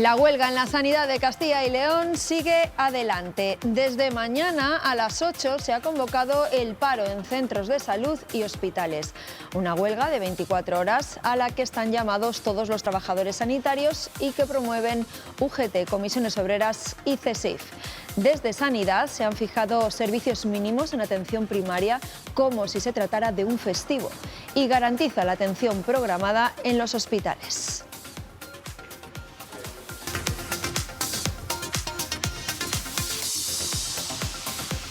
La huelga en la sanidad de Castilla y León sigue adelante. Desde mañana a las 8 se ha convocado el paro en centros de salud y hospitales. Una huelga de 24 horas a la que están llamados todos los trabajadores sanitarios y que promueven UGT, Comisiones Obreras y CESIF. Desde Sanidad se han fijado servicios mínimos en atención primaria como si se tratara de un festivo y garantiza la atención programada en los hospitales.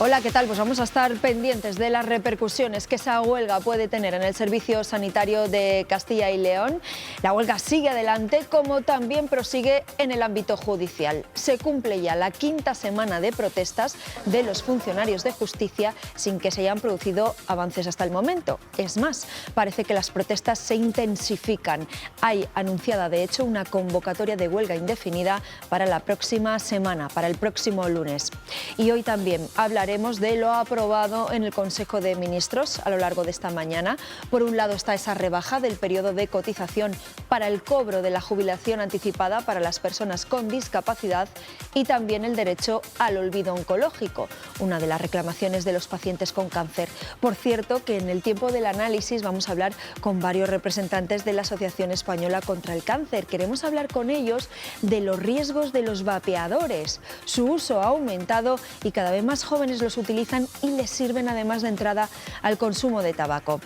Hola, ¿qué tal? Pues vamos a estar pendientes de las repercusiones que esa huelga puede tener en el Servicio Sanitario de Castilla y León. La huelga sigue adelante, como también prosigue en el ámbito judicial. Se cumple ya la quinta semana de protestas de los funcionarios de justicia sin que se hayan producido avances hasta el momento. Es más, parece que las protestas se intensifican. Hay anunciada, de hecho, una convocatoria de huelga indefinida para la próxima semana, para el próximo lunes. Y hoy también hablaremos de lo aprobado en el Consejo de Ministros a lo largo de esta mañana. Por un lado está esa rebaja del periodo de cotización para el cobro de la jubilación anticipada para las personas con discapacidad y también el derecho al olvido oncológico, una de las reclamaciones de los pacientes con cáncer. Por cierto, que en el tiempo del análisis vamos a hablar con varios representantes de la Asociación Española contra el Cáncer. Queremos hablar con ellos de los riesgos de los vapeadores. Su uso ha aumentado y cada vez más jóvenes los utilizan y les sirven además de entrada al consumo de tabaco.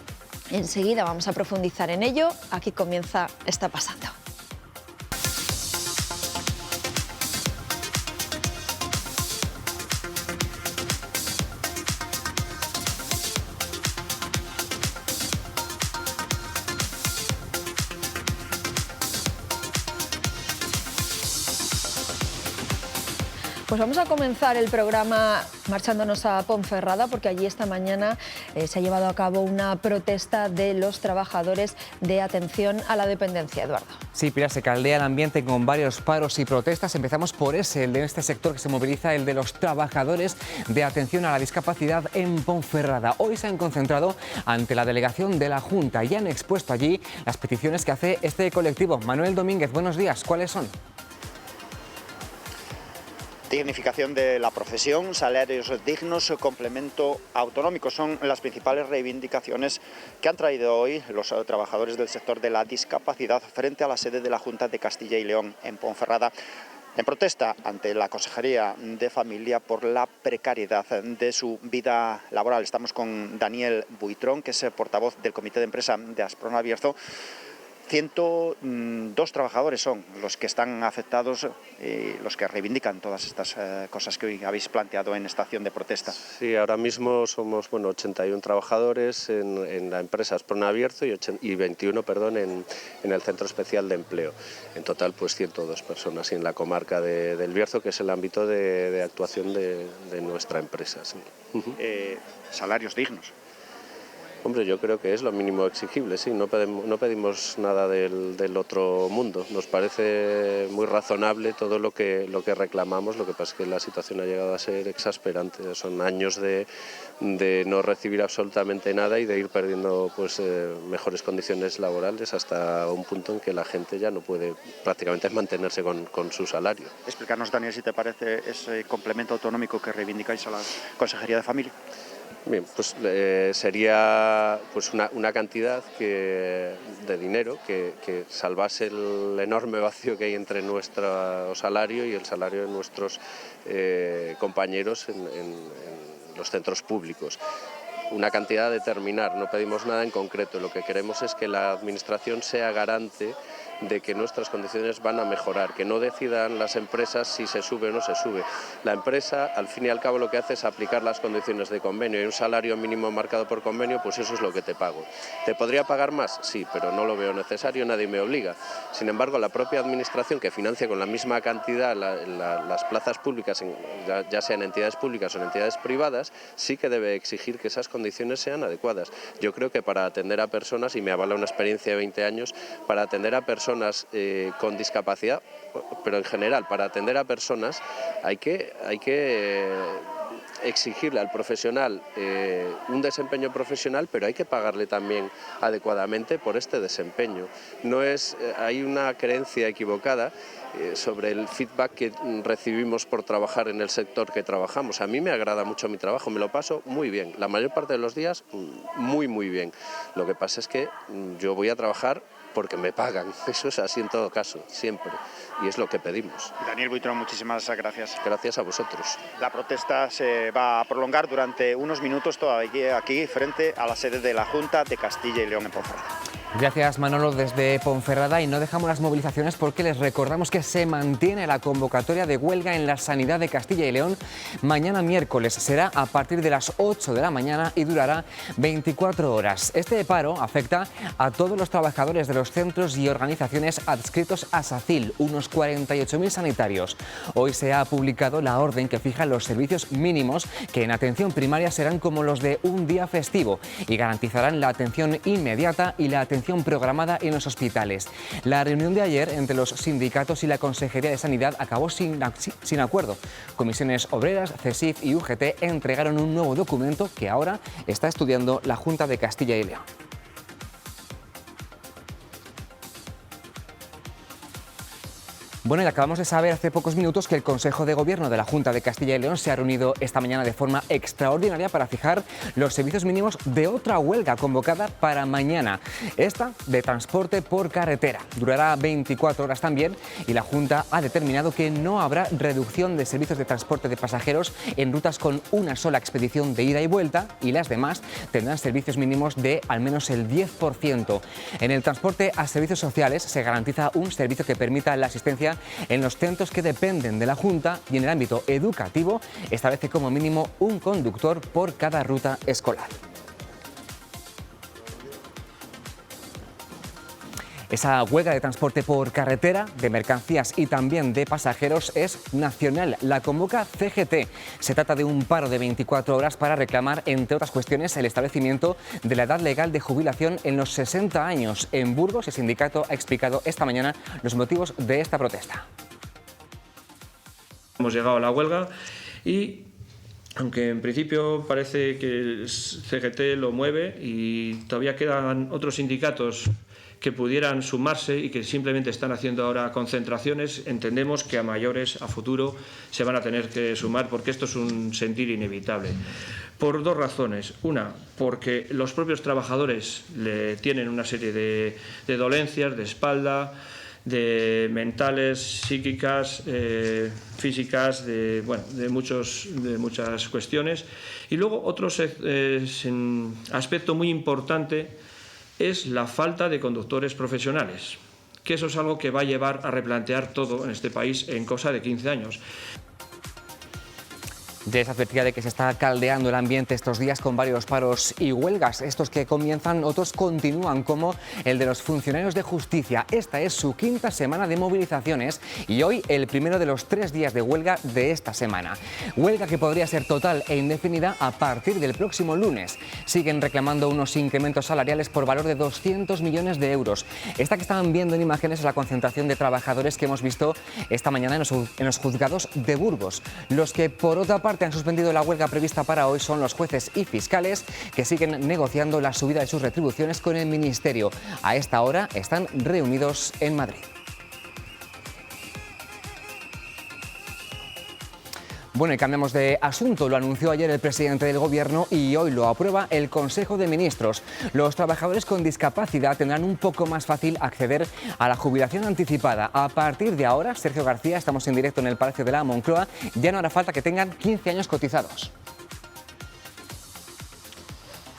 Enseguida vamos a profundizar en ello. Aquí comienza Está Pasando. Pues vamos a comenzar el programa marchándonos a Ponferrada, porque allí esta mañana se ha llevado a cabo una protesta de los trabajadores de atención a la dependencia. Eduardo. Sí, Pilar, se caldea el ambiente con varios paros y protestas. Empezamos por ese, el de este sector que se moviliza, el de los trabajadores de atención a la discapacidad en Ponferrada. Hoy se han concentrado ante la delegación de la Junta y han expuesto allí las peticiones que hace este colectivo. Manuel Domínguez, buenos días. ¿Cuáles son? Dignificación de la profesión, salarios dignos, complemento autonómico son las principales reivindicaciones que han traído hoy los trabajadores del sector de la discapacidad frente a la sede de la Junta de Castilla y León en Ponferrada, en protesta ante la Consejería de Familia por la precariedad de su vida laboral. Estamos con Daniel Buitrón, que es portavoz del Comité de Empresa de Asprona Bierzo. 102 trabajadores son los que están afectados y los que reivindican todas estas cosas que hoy habéis planteado en esta acción de protesta. Sí, ahora mismo somos 81 trabajadores en la empresa Asprona Bierzo y 21 en el Centro Especial de Empleo. En total, pues 102 personas y en la comarca del Bierzo, que es el ámbito de actuación de nuestra empresa. Sí. Salarios dignos. Hombre, yo creo que es lo mínimo exigible, sí, no pedimos nada del otro mundo. Nos parece muy razonable todo lo que reclamamos, lo que pasa es que la situación ha llegado a ser exasperante. Son años de no recibir absolutamente nada y de ir perdiendo pues, mejores condiciones laborales hasta un punto en que la gente ya no puede prácticamente mantenerse con su salario. Explícanos, Daniel, si te parece ese complemento autonómico que reivindicáis a la Consejería de Familia. Bien, pues sería pues una cantidad de dinero que salvase el enorme vacío que hay entre nuestro salario y el salario de nuestros compañeros en los centros públicos. Una cantidad a determinar, no pedimos nada en concreto, lo que queremos es que la Administración sea garante de que nuestras condiciones van a mejorar, que no decidan las empresas si se sube o no se sube. La empresa, al fin y al cabo, lo que hace es aplicar las condiciones de convenio y un salario mínimo marcado por convenio, pues eso es lo que te pago. ¿Te podría pagar más? Sí, pero no lo veo necesario, nadie me obliga. Sin embargo, la propia Administración, que financia con la misma cantidad las plazas públicas, ya sean entidades públicas o en entidades privadas, sí que debe exigir que esas condiciones sean adecuadas. Yo creo que para atender a personas, y me avala una experiencia de 20 años, para atender a personas con discapacidad, pero en general para atender a personas hay que exigirle al profesional un desempeño profesional, pero hay que pagarle también adecuadamente por este desempeño. Hay una creencia equivocada sobre el feedback que recibimos por trabajar en el sector que trabajamos. A mí me agrada mucho mi trabajo, me lo paso muy bien, la mayor parte de los días muy bien. Lo que pasa es que yo voy a trabajar porque me pagan, eso es así en todo caso, siempre, y es lo que pedimos. Daniel Buitrón, muchísimas gracias. Gracias a vosotros. La protesta se va a prolongar durante unos minutos todavía aquí frente a la sede de la Junta de Castilla y León en Ponferrada. Gracias, Manolo, desde Ponferrada, y no dejamos las movilizaciones porque les recordamos que se mantiene la convocatoria de huelga en la sanidad de Castilla y León mañana miércoles. Será a partir de las 8 de la mañana y durará 24 horas. Este paro afecta a todos los trabajadores de los centros y organizaciones adscritos a SACIL, unos 48.000 sanitarios. Hoy se ha publicado la orden que fija los servicios mínimos que en atención primaria serán como los de un día festivo y garantizarán la atención inmediata y la atención programada en los hospitales. La reunión de ayer entre los sindicatos y la Consejería de Sanidad acabó sin acuerdo. Comisiones Obreras, CESIF y UGT entregaron un nuevo documento que ahora está estudiando la Junta de Castilla y León. Bueno, y acabamos de saber hace pocos minutos que el Consejo de Gobierno de la Junta de Castilla y León se ha reunido esta mañana de forma extraordinaria para fijar los servicios mínimos de otra huelga convocada para mañana, esta de transporte por carretera. Durará 24 horas también y la Junta ha determinado que no habrá reducción de servicios de transporte de pasajeros en rutas con una sola expedición de ida y vuelta, y las demás tendrán servicios mínimos de al menos el 10%. En el transporte a servicios sociales se garantiza un servicio que permita la asistencia en los centros que dependen de la Junta, y en el ámbito educativo establece como mínimo un conductor por cada ruta escolar. Esa huelga de transporte por carretera, de mercancías y también de pasajeros es nacional. La convoca CGT. Se trata de un paro de 24 horas para reclamar, entre otras cuestiones, el establecimiento de la edad legal de jubilación en los 60 años. En Burgos, el sindicato ha explicado esta mañana los motivos de esta protesta. Hemos llegado a la huelga y, aunque en principio parece que el CGT lo mueve y todavía quedan otros sindicatos que pudieran sumarse y que simplemente están haciendo ahora concentraciones, entendemos que a mayores, a futuro, se van a tener que sumar, porque esto es un sentir inevitable. Por dos razones. Una, porque los propios trabajadores tienen una serie de dolencias de espalda, de mentales, psíquicas, físicas, de muchas cuestiones. Y luego otro aspecto muy importante es la falta de conductores profesionales, que eso es algo que va a llevar a replantear todo en este país en cosa de 15 años. Ya es advertida de que se está caldeando el ambiente estos días con varios paros y huelgas. Estos que comienzan, otros continúan, como el de los funcionarios de justicia. Esta es su quinta semana de movilizaciones y hoy el primero de los 3 días de huelga de esta semana. Huelga que podría ser total e indefinida a partir del próximo lunes. Siguen reclamando unos incrementos salariales por valor de 200 millones de euros. Esta que están viendo en imágenes es la concentración de trabajadores que hemos visto esta mañana en los juzgados de Burgos. Los que, por otra parte, han suspendido la huelga prevista para hoy son los jueces y fiscales, que siguen negociando la subida de sus retribuciones con el Ministerio. A esta hora están reunidos en Madrid. Bueno, y cambiamos de asunto. Lo anunció ayer el presidente del Gobierno y hoy lo aprueba el Consejo de Ministros. Los trabajadores con discapacidad tendrán un poco más fácil acceder a la jubilación anticipada. A partir de ahora, Sergio García, estamos en directo en el Palacio de la Moncloa, ya no hará falta que tengan 15 años cotizados.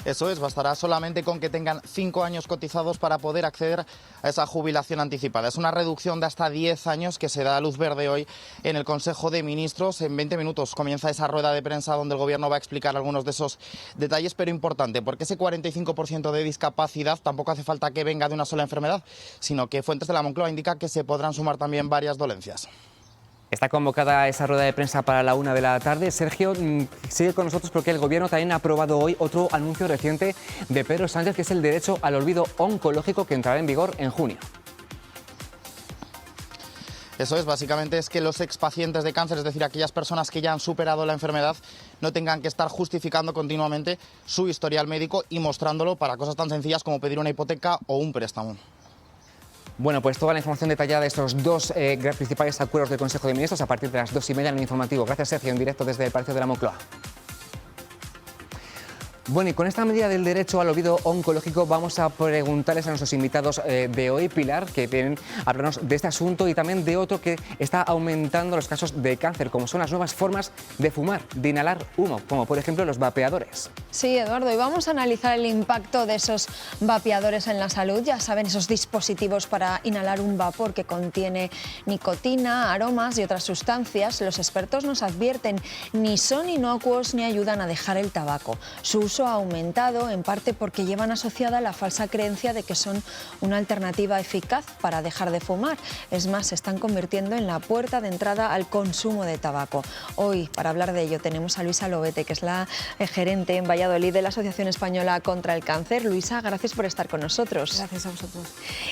Eso es, bastará solamente con que tengan 5 años cotizados para poder acceder a esa jubilación anticipada. Es una reducción de hasta 10 años que se da a luz verde hoy en el Consejo de Ministros. En 20 minutos comienza esa rueda de prensa donde el Gobierno va a explicar algunos de esos detalles, pero importante, porque ese 45% de discapacidad tampoco hace falta que venga de una sola enfermedad, sino que fuentes de la Moncloa indican que se podrán sumar también varias dolencias. Está convocada esa rueda de prensa para la 1 de la tarde. Sergio, sigue con nosotros porque el Gobierno también ha aprobado hoy otro anuncio reciente de Pedro Sánchez, que es el derecho al olvido oncológico, que entrará en vigor en junio. Eso es, básicamente es que los expacientes de cáncer, es decir, aquellas personas que ya han superado la enfermedad, no tengan que estar justificando continuamente su historial médico y mostrándolo para cosas tan sencillas como pedir una hipoteca o un préstamo. Bueno, pues toda la información detallada de estos dos principales acuerdos del Consejo de Ministros a partir de las 2:30 en el informativo. Gracias, Sergio, en directo desde el Palacio de la Moncloa. Bueno, y con esta medida del derecho al olvido oncológico vamos a preguntarles a nuestros invitados de hoy, Pilar, que vienen a hablarnos de este asunto y también de otro que está aumentando los casos de cáncer, como son las nuevas formas de fumar, de inhalar humo, como por ejemplo los vapeadores. Sí, Eduardo, y vamos a analizar el impacto de esos vapeadores en la salud. Ya saben, esos dispositivos para inhalar un vapor que contiene nicotina, aromas y otras sustancias. Los expertos nos advierten, ni son inocuos ni ayudan a dejar el tabaco. Su uso ha aumentado en parte porque llevan asociada la falsa creencia de que son una alternativa eficaz para dejar de fumar. Es más, se están convirtiendo en la puerta de entrada al consumo de tabaco. Hoy, para hablar de ello, tenemos a Luisa Lobete, que es la gerente en Valladolid de la Asociación Española contra el Cáncer. Luisa, gracias por estar con nosotros. Gracias a vosotros.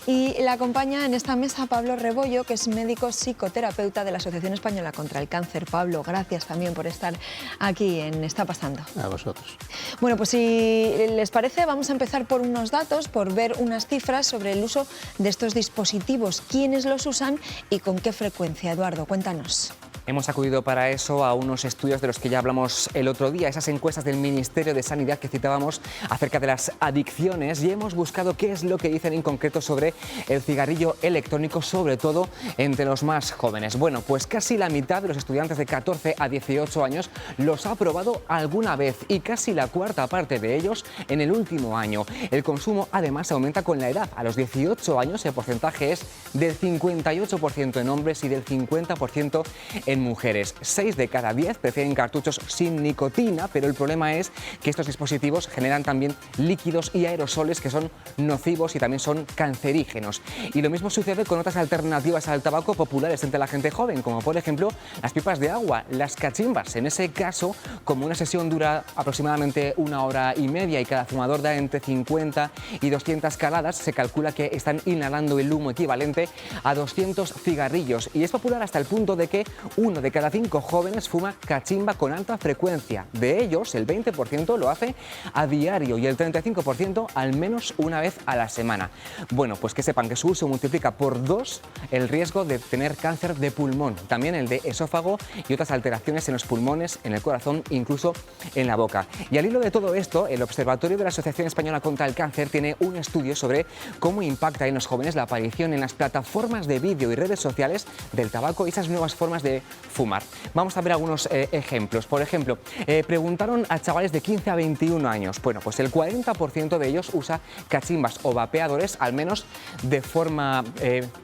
Y la acompaña en esta mesa Pablo Rebollo, que es médico psicoterapeuta de la Asociación Española contra el Cáncer. Pablo, gracias también por estar aquí en Está Pasando. A vosotros. Bueno, pues si les parece, vamos a empezar por unos datos, por ver unas cifras sobre el uso de estos dispositivos, quiénes los usan y con qué frecuencia. Eduardo, cuéntanos. Hemos acudido para eso a unos estudios de los que ya hablamos el otro día, esas encuestas del Ministerio de Sanidad que citábamos acerca de las adicciones, y hemos buscado qué es lo que dicen en concreto sobre el cigarrillo electrónico, sobre todo entre los más jóvenes. Bueno, pues casi la mitad de los estudiantes de 14 a 18 años los ha probado alguna vez y casi la cuarta parte de ellos en el último año. El consumo además aumenta con la edad. A los 18 años el porcentaje es del 58% en hombres y del 50% en mujeres. 6 de cada 10 prefieren cartuchos sin nicotina, pero el problema es que estos dispositivos generan también líquidos y aerosoles que son nocivos y también son cancerígenos. Y lo mismo sucede con otras alternativas al tabaco populares entre la gente joven, como por ejemplo las pipas de agua, las cachimbas. En ese caso, como una sesión dura aproximadamente 1 hora y media y cada fumador da entre 50 y 200 caladas, se calcula que están inhalando el humo equivalente a 200 cigarrillos. Y es popular hasta el punto de que 1 de cada 5 jóvenes fuma cachimba con alta frecuencia. De ellos, el 20% lo hace a diario y el 35% al menos una vez a la semana. Bueno, pues que sepan que su uso multiplica por 2 el riesgo de tener cáncer de pulmón, también el de esófago y otras alteraciones en los pulmones, en el corazón, incluso en la boca. Y al hilo de todo esto, el Observatorio de la Asociación Española contra el Cáncer tiene un estudio sobre cómo impacta en los jóvenes la aparición en las plataformas de vídeo y redes sociales del tabaco y esas nuevas formas de fumar. Vamos a ver algunos ejemplos. Por ejemplo, preguntaron a chavales de 15 a 21 años. Bueno, pues el 40% de ellos usa cachimbas o vapeadores al menos de forma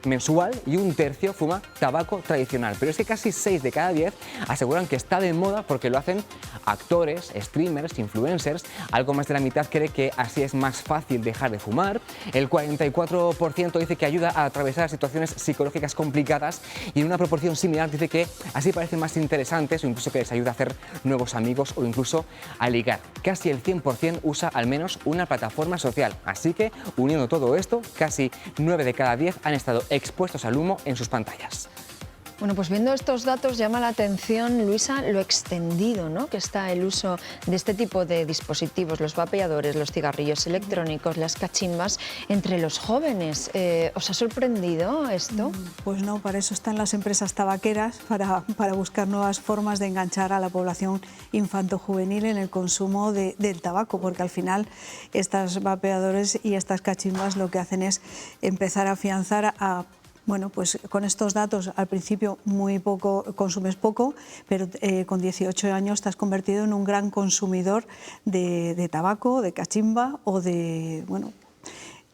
mensual y 1/3 fuma tabaco tradicional. Pero es que casi 6 de cada 10 aseguran que está de moda porque lo hacen actores, streamers, influencers. Algo más de la mitad cree que así es más fácil dejar de fumar. El 44% dice que ayuda a atravesar situaciones psicológicas complicadas y en una proporción similar dice que así parecen más interesantes o incluso que les ayuda a hacer nuevos amigos o incluso a ligar. Casi el 100% usa al menos una plataforma social. Así que, uniendo todo esto, casi 9 de cada 10 han estado expuestos al humo en sus pantallas. Bueno, pues viendo estos datos llama la atención, Luisa, lo extendido, ¿no?, que está el uso de este tipo de dispositivos, los vapeadores, los cigarrillos electrónicos, las cachimbas, entre los jóvenes. ¿Os ha sorprendido esto? Pues no, para eso están las empresas tabaqueras, para buscar nuevas formas de enganchar a la población infanto-juvenil en el consumo del tabaco, porque al final estos vapeadores y estas cachimbas lo que hacen es empezar a afianzar a... Bueno, pues con estos datos al principio muy poco, consumes poco, pero con 18 años te has convertido en un gran consumidor de tabaco, de cachimba o de, bueno,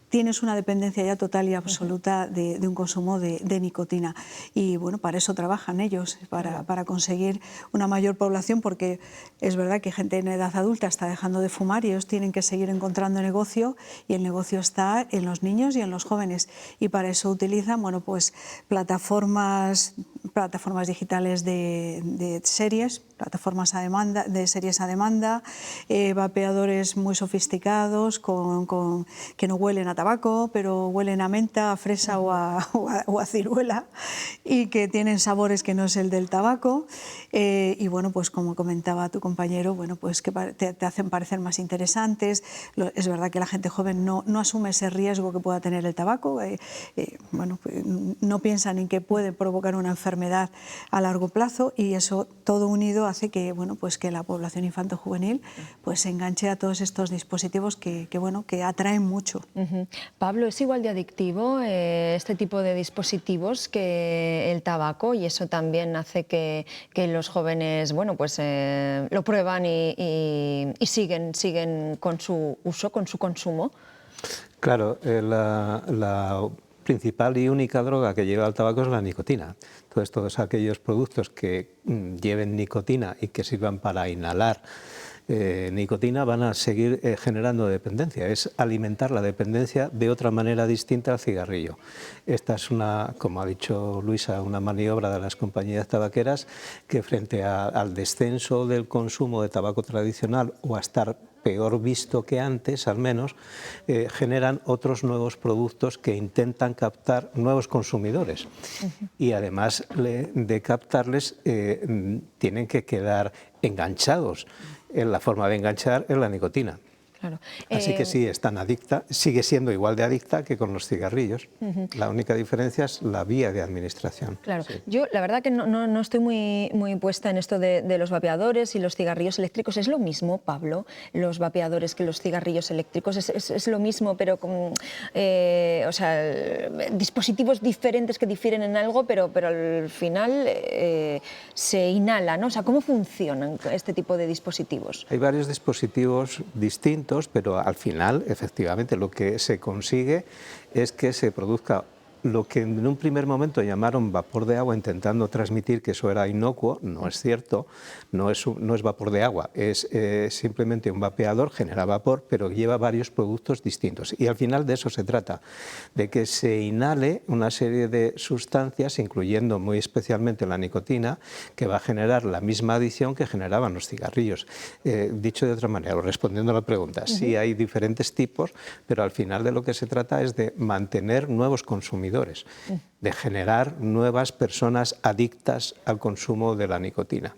tienes una dependencia ya total y absoluta de un consumo de nicotina. Y bueno, para eso trabajan ellos, para conseguir una mayor población, porque es verdad que gente en edad adulta está dejando de fumar y ellos tienen que seguir encontrando negocio, y el negocio está en los niños y en los jóvenes. Y para eso utilizan, bueno, pues plataformas plataformas digitales de series, plataformas a demanda, de series a demanda, vapeadores muy sofisticados que no huelen a tabaco, pero huelen a menta, a fresa o a ciruela, y que tienen sabores que no es el del tabaco. Y bueno, pues como comentaba tu compañero, bueno, pues que te hacen parecer más interesantes. Es verdad que la gente joven no asume ese riesgo que pueda tener el tabaco. Bueno, pues no piensan en que puede provocar una enfermedad a largo plazo, y eso todo unido hace que, bueno, pues que la población infanto-juvenil pues se enganche a todos estos dispositivos que atraen mucho. Pablo, ¿es igual de adictivo este tipo de dispositivos que el tabaco? Y eso también hace que los jóvenes, bueno, pues lo prueban y siguen con su uso, con su consumo. Claro, la principal y única droga que lleva el tabaco es la nicotina. Entonces, todos aquellos productos que lleven nicotina y que sirvan para inhalar nicotina van a seguir generando dependencia. Es alimentar la dependencia de otra manera distinta al cigarrillo. Esta es como ha dicho Luisa, una maniobra de las compañías tabaqueras que frente al descenso del consumo de tabaco tradicional o a estar peor visto que antes, al menos, generan otros nuevos productos que intentan captar nuevos consumidores. Y además de captarles, tienen que quedar enganchados. La forma de enganchar es la nicotina. Claro. Así que sí, es tan adicta, sigue siendo igual de adicta que con los cigarrillos. La única diferencia es la vía de administración. Claro. Sí. Yo la verdad que no estoy muy puesta en esto de los vapeadores y los cigarrillos eléctricos. ¿Es lo mismo, Pablo, los vapeadores que los cigarrillos eléctricos? ¿Es lo mismo, pero con o sea, dispositivos diferentes que difieren en algo, pero al final se inhala, ¿no? O sea, ¿cómo funcionan este tipo de dispositivos? Hay varios dispositivos distintos, pero al final, efectivamente, lo que se consigue es que se produzca lo que en un primer momento llamaron vapor de agua, intentando transmitir que eso era inocuo. No es cierto, no es vapor de agua, es simplemente un vapeador, genera vapor, pero lleva varios productos distintos. Y al final de eso se trata, de que se inhale una serie de sustancias, incluyendo muy especialmente la nicotina, que va a generar la misma adicción que generaban los cigarrillos. Dicho de otra manera, respondiendo a la pregunta, sí hay diferentes tipos, pero al final de lo que se trata es de mantener nuevos consumidores, de generar nuevas personas adictas al consumo de la nicotina.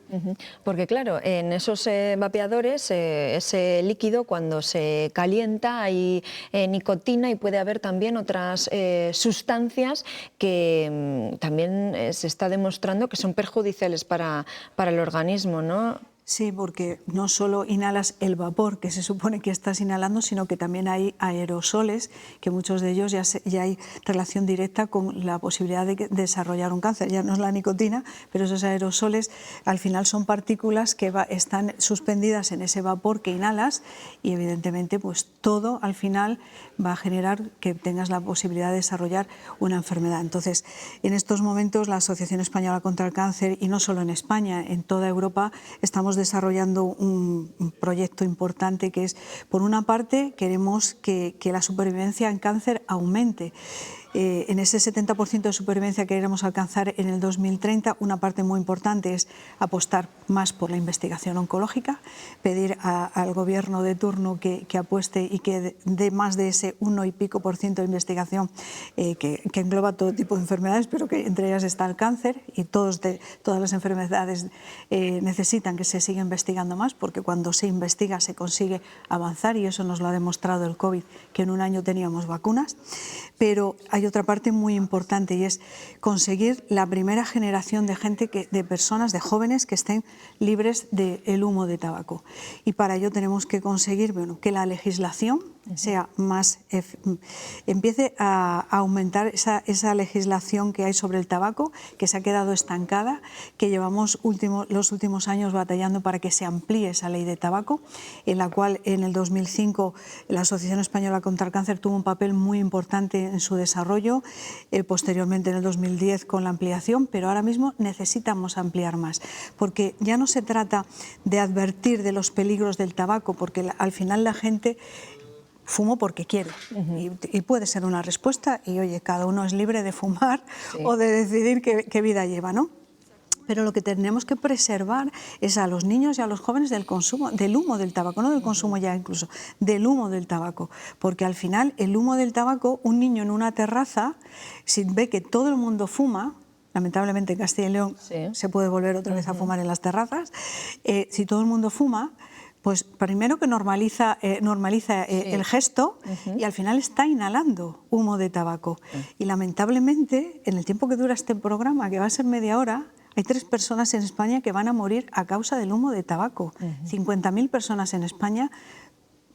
Porque claro, en esos vapeadores, ese líquido cuando se calienta hay nicotina y puede haber también otras sustancias que también se está demostrando que son perjudiciales para el organismo, ¿no? Sí, porque no solo inhalas el vapor que se supone que estás inhalando, sino que también hay aerosoles, que muchos de ellos ya hay relación directa con la posibilidad de desarrollar un cáncer. Ya no es la nicotina, pero esos aerosoles al final son partículas que están suspendidas en ese vapor que inhalas, y evidentemente pues todo al final va a generar que tengas la posibilidad de desarrollar una enfermedad. Entonces, en estos momentos la Asociación Española contra el Cáncer, y no solo en España, en toda Europa, estamos desarrollando un proyecto importante que es, por una parte, queremos que la supervivencia en cáncer aumente. En ese 70% de supervivencia que queremos alcanzar en el 2030, una parte muy importante es apostar más por la investigación oncológica, pedir al gobierno de turno que apueste y que dé más de ese 1 y pico % de investigación que engloba todo tipo de enfermedades, pero que entre ellas está el cáncer, y todas las enfermedades necesitan que se siga investigando más, porque cuando se investiga se consigue avanzar, y eso nos lo ha demostrado el COVID, que en un año teníamos vacunas. Pero hay otra parte muy importante, y es conseguir la primera generación de gente, de personas, de jóvenes que estén libres del humo de tabaco. Y para ello tenemos que conseguir, bueno, que la legislación sea más, empiece a aumentar esa legislación que hay sobre el tabaco, que se ha quedado estancada, que llevamos los últimos años batallando para que se amplíe esa ley de tabaco, en la cual en el 2005 la Asociación Española contra el Cáncer tuvo un papel muy importante en su desarrollo, posteriormente en el 2010 con la ampliación, pero ahora mismo necesitamos ampliar más, porque ya no se trata de advertir de los peligros del tabaco, porque al final la gente fumo porque quiero, y puede ser una respuesta, y oye, cada uno es libre de fumar o de decidir qué vida lleva, ¿no? Pero lo que tenemos que preservar es a los niños y a los jóvenes del consumo, del humo del tabaco, no del consumo ya incluso, del humo del tabaco. Porque al final el humo del tabaco, un niño en una terraza, si ve que todo el mundo fuma, lamentablemente en Castilla y León se puede volver otra vez a fumar en las terrazas, si todo el mundo fuma, pues primero que normaliza el gesto y al final está inhalando humo de tabaco. Y lamentablemente, en el tiempo que dura este programa, que va a ser media hora, hay 3 personas en España que van a morir a causa del humo de tabaco. 50.000 personas en España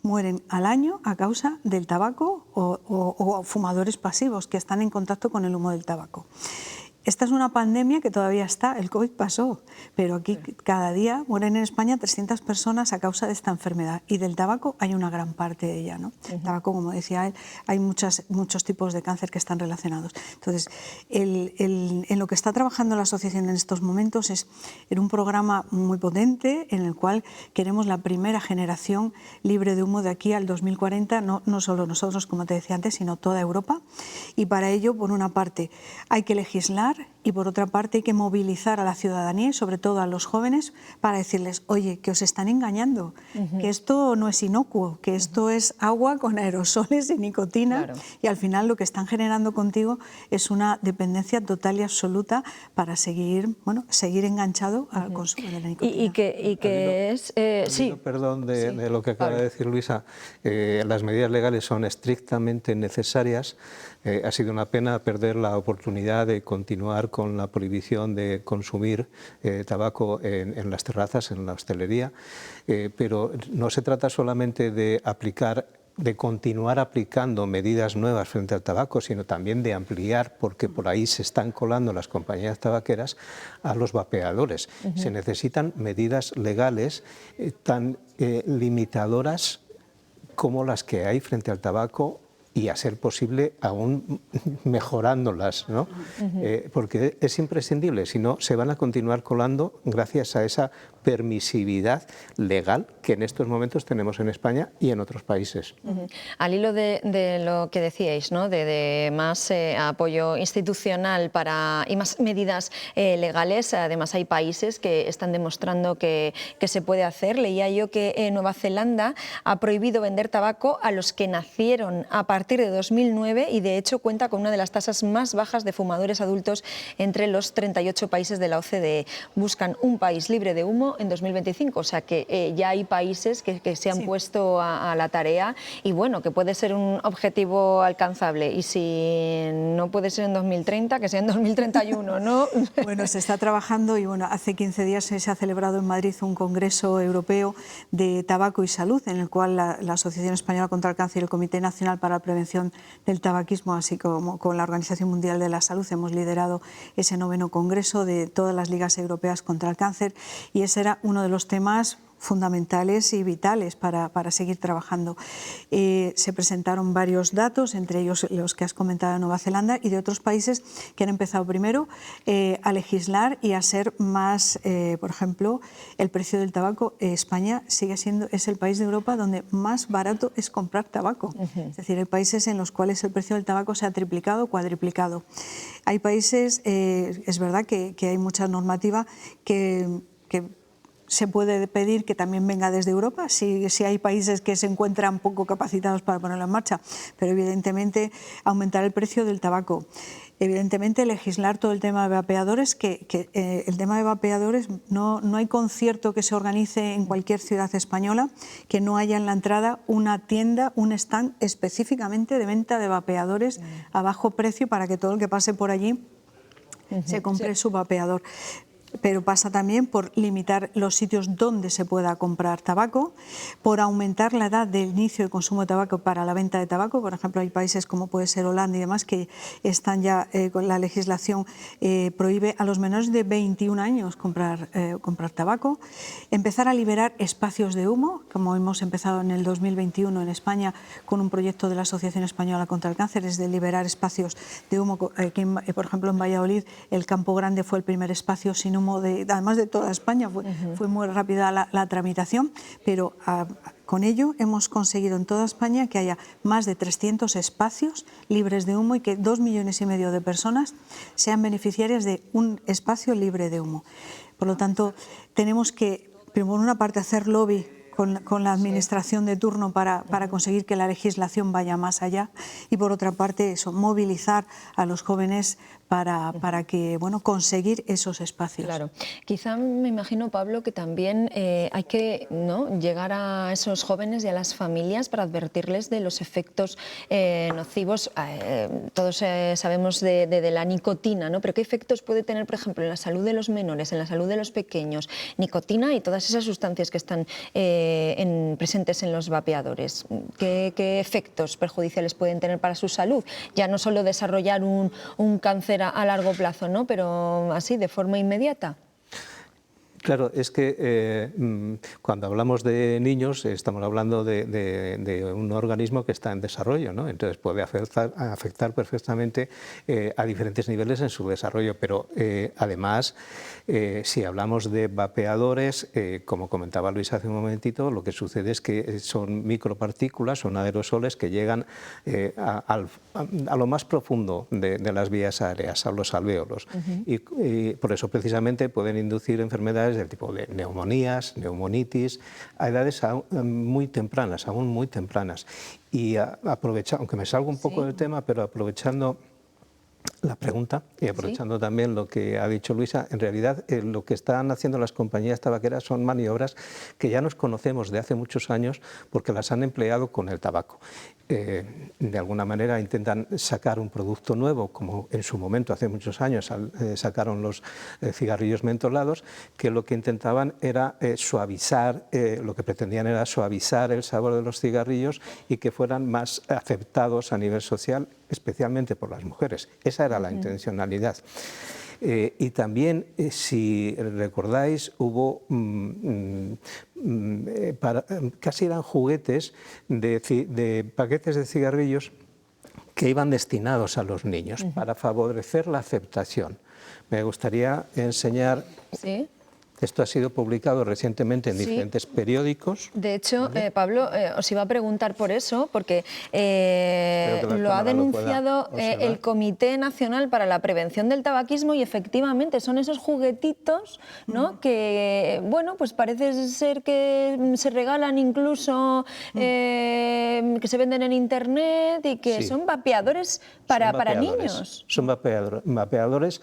mueren al año a causa del tabaco o fumadores pasivos que están en contacto con el humo del tabaco. Esta es una pandemia que todavía está, el COVID pasó, pero aquí cada día mueren en España 300 personas a causa de esta enfermedad y del tabaco hay una gran parte de ella, ¿no? El tabaco, como decía él, hay muchos tipos de cáncer que están relacionados. Entonces, en lo que está trabajando la asociación en estos momentos es en un programa muy potente en el cual queremos la primera generación libre de humo de aquí al 2040, no solo nosotros, como te decía antes, sino toda Europa. Y para ello, por una parte, hay que legislar y por otra parte hay que movilizar a la ciudadanía y sobre todo a los jóvenes para decirles, oye, que os están engañando, que esto no es inocuo, que esto es agua con aerosoles y nicotina y al final lo que están generando contigo es una dependencia total y absoluta para seguir enganchado al consumo de la nicotina. Y que es... sí. Perdón de lo que acaba de decir Luisa, las medidas legales son estrictamente necesarias. Ha sido una pena perder la oportunidad de continuar con la prohibición de consumir tabaco en las terrazas, en la hostelería, pero no se trata solamente de continuar aplicando medidas nuevas frente al tabaco, sino también de ampliar, porque por ahí se están colando las compañías tabaqueras, a los vapeadores. Se necesitan medidas legales tan limitadoras como las que hay frente al tabaco y, a ser posible, aún mejorándolas, ¿no? Porque es imprescindible, si no se van a continuar colando gracias a esa permisividad legal que en estos momentos tenemos en España y en otros países. Al hilo de lo que decíais, ¿no? de más apoyo institucional y más medidas legales, además hay países que están demostrando que se puede hacer. Leía yo que Nueva Zelanda ha prohibido vender tabaco a los que nacieron a partir de 2009 y de hecho cuenta con una de las tasas más bajas de fumadores adultos entre los 38 países de la OCDE. Buscan un país libre de humo en 2025, o sea que ya hay países que se han puesto a la tarea y bueno, que puede ser un objetivo alcanzable y si no puede ser en 2030, que sea en 2031, ¿no? Bueno, se está trabajando y bueno, hace 15 días se ha celebrado en Madrid un congreso europeo de tabaco y salud en el cual la Asociación Española contra el Cáncer y el Comité Nacional para la Prevención del Tabaquismo, así como con la Organización Mundial de la Salud, hemos liderado ese 9º congreso de todas las ligas europeas contra el cáncer y ese era uno de los temas fundamentales y vitales para seguir trabajando. Se presentaron varios datos, entre ellos los que has comentado de Nueva Zelanda y de otros países que han empezado primero a legislar y a ser más, por ejemplo, el precio del tabaco. España es el país de Europa donde más barato es comprar tabaco. Es decir, hay países en los cuales el precio del tabaco se ha triplicado o cuadriplicado. Hay países, es verdad que hay mucha normativa que se puede pedir que también venga desde Europa, si hay países que se encuentran poco capacitados para ponerlo en marcha, pero evidentemente aumentar el precio del tabaco. Evidentemente legislar todo el tema de vapeadores, el tema de vapeadores no hay concierto que se organice en cualquier ciudad española que no haya en la entrada una tienda, un stand específicamente de venta de vapeadores a bajo precio para que todo el que pase por allí se compre su vapeador. Pero pasa también por limitar los sitios donde se pueda comprar tabaco, por aumentar la edad del inicio de consumo de tabaco para la venta de tabaco. Por ejemplo, hay países como puede ser Holanda y demás que están ya con la legislación prohíbe a los menores de 21 años comprar tabaco. Empezar a liberar espacios de humo, como hemos empezado en el 2021 en España con un proyecto de la Asociación Española contra el Cáncer, es de liberar espacios de humo. Aquí, por ejemplo, en Valladolid, el Campo Grande fue el primer espacio sin humo además de toda España, fue muy rápida la tramitación, pero Con ello hemos conseguido en toda España que haya más de 300 espacios libres de humo y que 2,5 millones de personas sean beneficiarias de un espacio libre de humo. Por lo tanto, tenemos que, por una parte, hacer lobby con la administración de turno para conseguir que la legislación vaya más allá y, por otra parte, eso, movilizar a los jóvenes para que, bueno, conseguir esos espacios. Claro. Quizá me imagino, Pablo, que también hay que, ¿no?, llegar a esos jóvenes y a las familias para advertirles de los efectos nocivos. Todos sabemos de la nicotina, ¿no? Pero ¿qué efectos puede tener, por ejemplo, en la salud de los menores, en la salud de los pequeños? Nicotina y todas esas sustancias que están presentes en los vapeadores. ¿Qué efectos perjudiciales pueden tener para su salud? Ya no solo desarrollar un cáncer a largo plazo, ¿no?, pero así, de forma inmediata. Claro, es que cuando hablamos de niños estamos hablando de un organismo que está en desarrollo, ¿no? Entonces puede afectar perfectamente a diferentes niveles en su desarrollo, pero además, si hablamos de vapeadores, como comentaba Luis hace un momentito, lo que sucede es que son micropartículas, son aerosoles que llegan a lo más profundo de las vías aéreas, a los alvéolos, y por eso precisamente pueden inducir enfermedades del tipo de neumonías, neumonitis, a edades muy tempranas, aún muy tempranas. Y aunque me salgo un poco del tema, pero aprovechando la pregunta y aprovechando también lo que ha dicho Luisa, en realidad lo que están haciendo las compañías tabaqueras son maniobras que ya nos conocemos de hace muchos años porque las han empleado con el tabaco. De alguna manera intentan sacar un producto nuevo, como en su momento, hace muchos años, sacaron los cigarrillos mentolados, que lo que intentaban era suavizar, lo que pretendían era suavizar el sabor de los cigarrillos y que fueran más aceptados a nivel social, especialmente por las mujeres. Esa era la intencionalidad. Y también, si recordáis, hubo casi eran juguetes de paquetes de cigarrillos que iban destinados a los niños para favorecer la aceptación. Me gustaría enseñar... ¿Sí? Esto ha sido publicado recientemente en diferentes periódicos. De hecho, Pablo, os iba a preguntar por eso, porque lo ha denunciado el Comité Nacional para la Prevención del Tabaquismo y efectivamente son esos juguetitos, ¿no?, que, bueno, pues parece ser que se regalan incluso, que se venden en Internet y que son vapeadores para niños. Son vapeadores.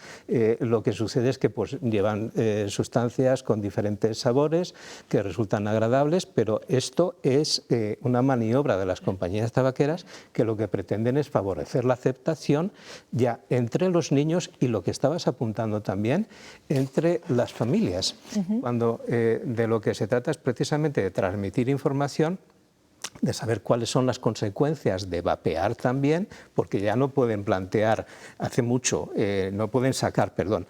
Lo que sucede es que pues, llevan sustancias con diferentes sabores que resultan agradables, pero esto es una maniobra de las compañías tabaqueras que lo que pretenden es favorecer la aceptación ya entre los niños y, lo que estabas apuntando también, entre las familias. Cuando de lo que se trata es precisamente de transmitir información, de saber cuáles son las consecuencias de vapear también, porque ya no pueden plantear, hace mucho, no pueden sacar, perdón,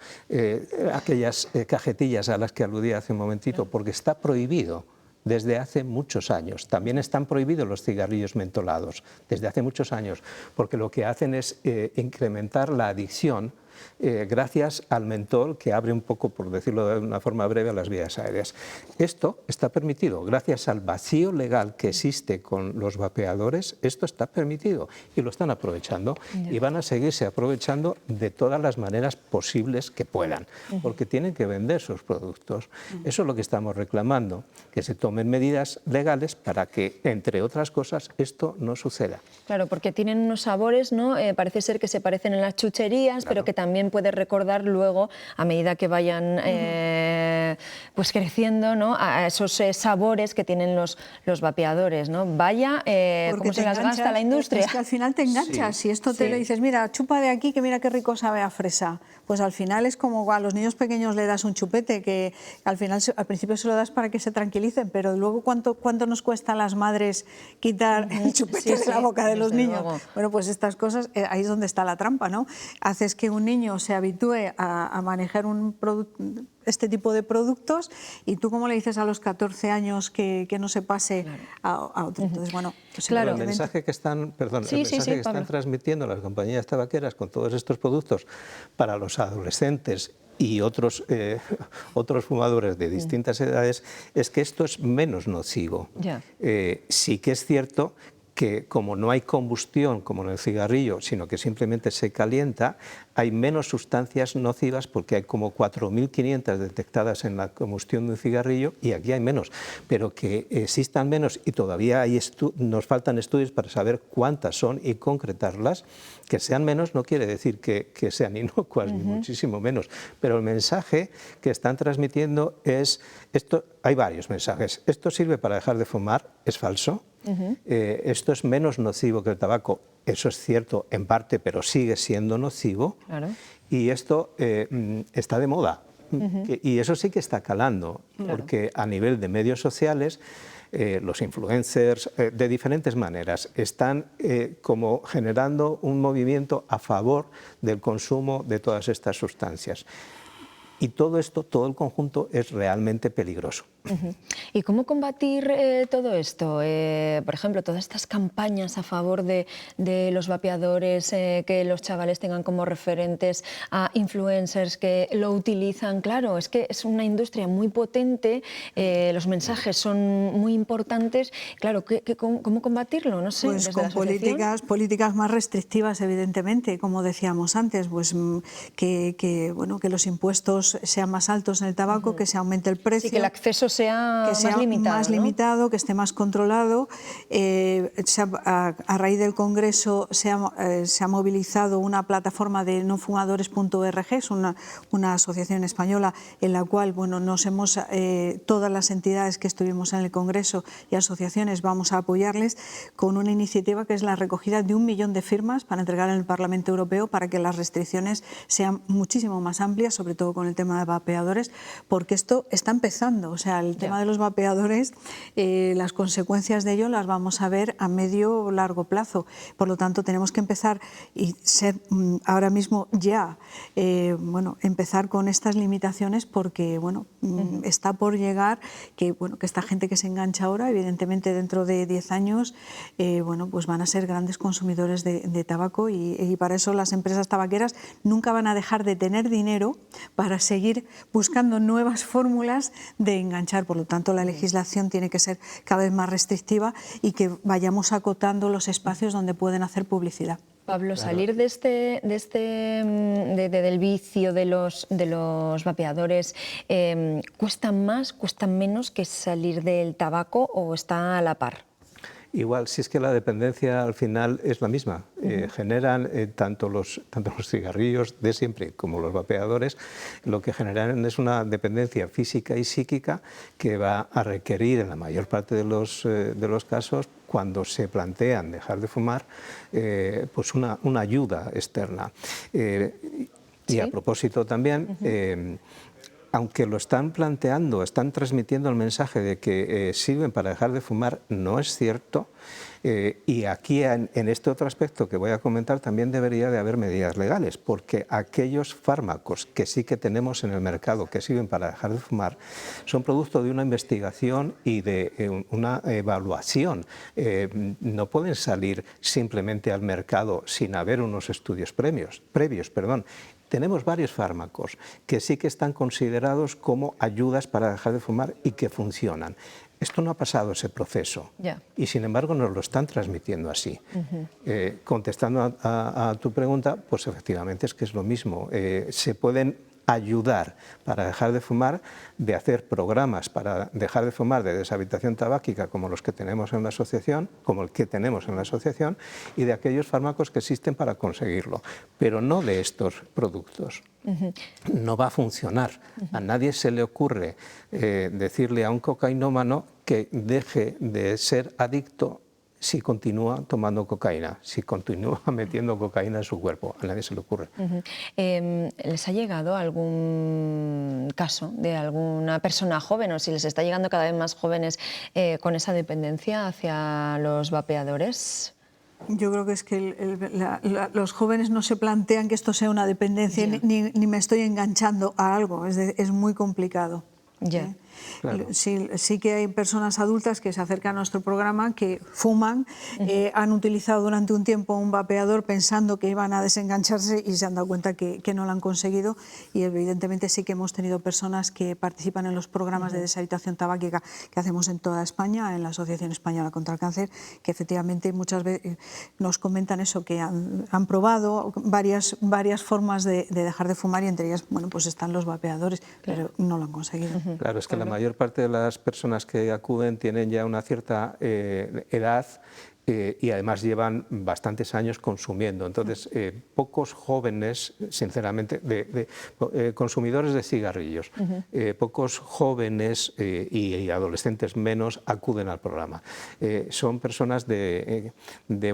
aquellas cajetillas a las que aludía hace un momentito, porque está prohibido desde hace muchos años. También están prohibidos los cigarrillos mentolados desde hace muchos años, porque lo que hacen es incrementar la adicción gracias al mentol, que abre un poco, por decirlo de una forma breve, las vías aéreas. Esto está permitido gracias al vacío legal que existe con los vapeadores. Esto está permitido y lo están aprovechando y van a seguirse aprovechando de todas las maneras posibles que puedan, porque tienen que vender sus productos. Eso es lo que estamos reclamando, que se tomen medidas legales para que, entre otras cosas, esto no suceda. Claro, porque tienen unos sabores, ¿no? Parece ser que se parecen en las chucherías, pero que también puede recordar luego, a medida que vayan pues creciendo, ¿no?, a esos sabores que tienen los vapeadores, ¿no? Vaya, cómo se las gasta la industria. Es que al final te enganchas, si esto te lo dices, mira, chupa de aquí, que mira qué rico sabe a fresa. Pues al final es como a los niños pequeños le das un chupete, que al principio se lo das para que se tranquilicen, pero luego ¿cuánto nos cuesta a las madres quitar el chupete de la boca de los niños? Luego. Bueno, pues estas cosas, ahí es donde está la trampa, ¿no? Haces que un niño se habitúe a manejar este tipo de productos y tú cómo le dices a los 14 años que no se pase a otro. Entonces, bueno, pues el mensaje que están, están transmitiendo las compañías tabaqueras con todos estos productos para los adolescentes y otros fumadores de distintas edades, es que esto es menos nocivo. Sí que es cierto que como no hay combustión como en el cigarrillo, sino que simplemente se calienta, hay menos sustancias nocivas porque hay como 4.500 detectadas en la combustión de un cigarrillo y aquí hay menos, pero que existan menos y todavía nos faltan estudios para saber cuántas son y concretarlas. Que sean menos no quiere decir que sean inocuas, ni muchísimo menos, pero el mensaje que están transmitiendo es, hay varios mensajes. Esto sirve para dejar de fumar, es falso. Esto es menos nocivo que el tabaco, eso es cierto en parte, pero sigue siendo nocivo. Y esto está de moda. Y eso sí que está calando, porque a nivel de medios sociales los influencers de diferentes maneras están como generando un movimiento a favor del consumo de todas estas sustancias. Y todo esto, todo el conjunto es realmente peligroso. ¿Y cómo combatir todo esto? Por ejemplo, todas estas campañas a favor de los vapeadores, que los chavales tengan como referentes a influencers que lo utilizan. Claro, es que es una industria muy potente, los mensajes son muy importantes. Claro, ¿cómo combatirlo? No sé, pues con políticas más restrictivas, evidentemente, como decíamos antes, pues que los impuestos sean más altos en el tabaco, que se aumente el precio. Sí, que el acceso sea más limitado, que esté más controlado. A raíz del Congreso se ha movilizado una plataforma de nofumadores.org, es una asociación española en la cual todas las entidades que estuvimos en el Congreso y asociaciones vamos a apoyarles con una iniciativa que es la recogida de 1 millón de firmas para entregar en el Parlamento Europeo para que las restricciones sean muchísimo más amplias, sobre todo con el tema de vapeadores, porque esto está empezando. O sea, el tema de los vapeadores, las consecuencias de ello las vamos a ver a medio o largo plazo. Por lo tanto, tenemos que empezar y ser ahora mismo empezar con estas limitaciones porque está por llegar que esta gente que se engancha ahora, evidentemente dentro de 10 años, pues van a ser grandes consumidores de tabaco y para eso las empresas tabaqueras nunca van a dejar de tener dinero para seguir buscando nuevas fórmulas de enganchar. Por lo tanto, la legislación tiene que ser cada vez más restrictiva y que vayamos acotando los espacios donde pueden hacer publicidad. Pablo, salir del vicio de los vapeadores, ¿cuesta más, cuesta menos que salir del tabaco o está a la par? Igual, si es que la dependencia al final es la misma. Generan tanto los cigarrillos de siempre como los vapeadores, lo que generan es una dependencia física y psíquica que va a requerir en la mayor parte de los casos, cuando se plantean dejar de fumar, pues una ayuda externa. Y a propósito también, aunque lo están planteando, están transmitiendo el mensaje de que sirven para dejar de fumar, no es cierto. Y aquí, en este otro aspecto que voy a comentar, también debería de haber medidas legales, porque aquellos fármacos que sí que tenemos en el mercado que sirven para dejar de fumar son producto de una investigación y de una evaluación. No pueden salir simplemente al mercado sin haber unos estudios previos. Tenemos varios fármacos que sí que están considerados como ayudas para dejar de fumar y que funcionan. Esto no ha pasado ese proceso y sin embargo nos lo están transmitiendo así. Contestando a tu pregunta, pues efectivamente es que es lo mismo. Se pueden ayudar para dejar de fumar, de hacer programas para dejar de fumar de deshabitación tabáquica como los que tenemos en la asociación, como el que tenemos en la asociación, y de aquellos fármacos que existen para conseguirlo, pero no de estos productos. No va a funcionar. A nadie se le ocurre decirle a un cocainómano que deje de ser adicto si continúa tomando cocaína, si continúa metiendo cocaína en su cuerpo. A nadie se le ocurre. ¿Les ha llegado algún caso de alguna persona joven, o si les está llegando cada vez más jóvenes con esa dependencia hacia los vapeadores? Yo creo que es que los jóvenes no se plantean que esto sea una dependencia, ni me estoy enganchando a algo, es muy complicado. Claro. Sí que hay personas adultas que se acercan a nuestro programa que fuman, han utilizado durante un tiempo un vapeador pensando que iban a desengancharse y se han dado cuenta que no lo han conseguido, y evidentemente sí que hemos tenido personas que participan en los programas de deshabituación tabáquica que hacemos en toda España, en la Asociación Española contra el Cáncer, que efectivamente muchas veces nos comentan eso, que han probado varias formas de dejar de fumar, y entre ellas, bueno, pues están los vapeadores, pero no lo han conseguido. Claro, es que la mayor parte de las personas que acuden tienen ya una cierta edad y además llevan bastantes años consumiendo. Entonces, pocos jóvenes, sinceramente, consumidores de cigarrillos, pocos jóvenes y adolescentes menos acuden al programa. Son personas de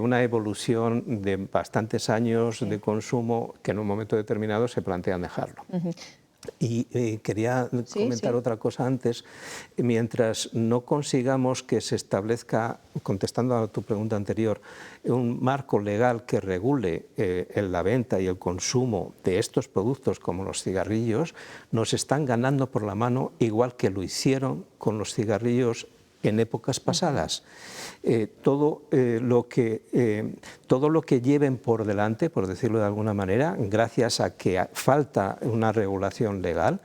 una evolución de bastantes años de consumo que en un momento determinado se plantean dejarlo. Y quería comentar otra cosa antes. Mientras no consigamos que se establezca, contestando a tu pregunta anterior, un marco legal que regule la venta y el consumo de estos productos como los cigarrillos, nos están ganando por la mano, igual que lo hicieron con los cigarrillos en épocas pasadas. Todo lo que lleven por delante, por decirlo de alguna manera, gracias a que falta una regulación legal,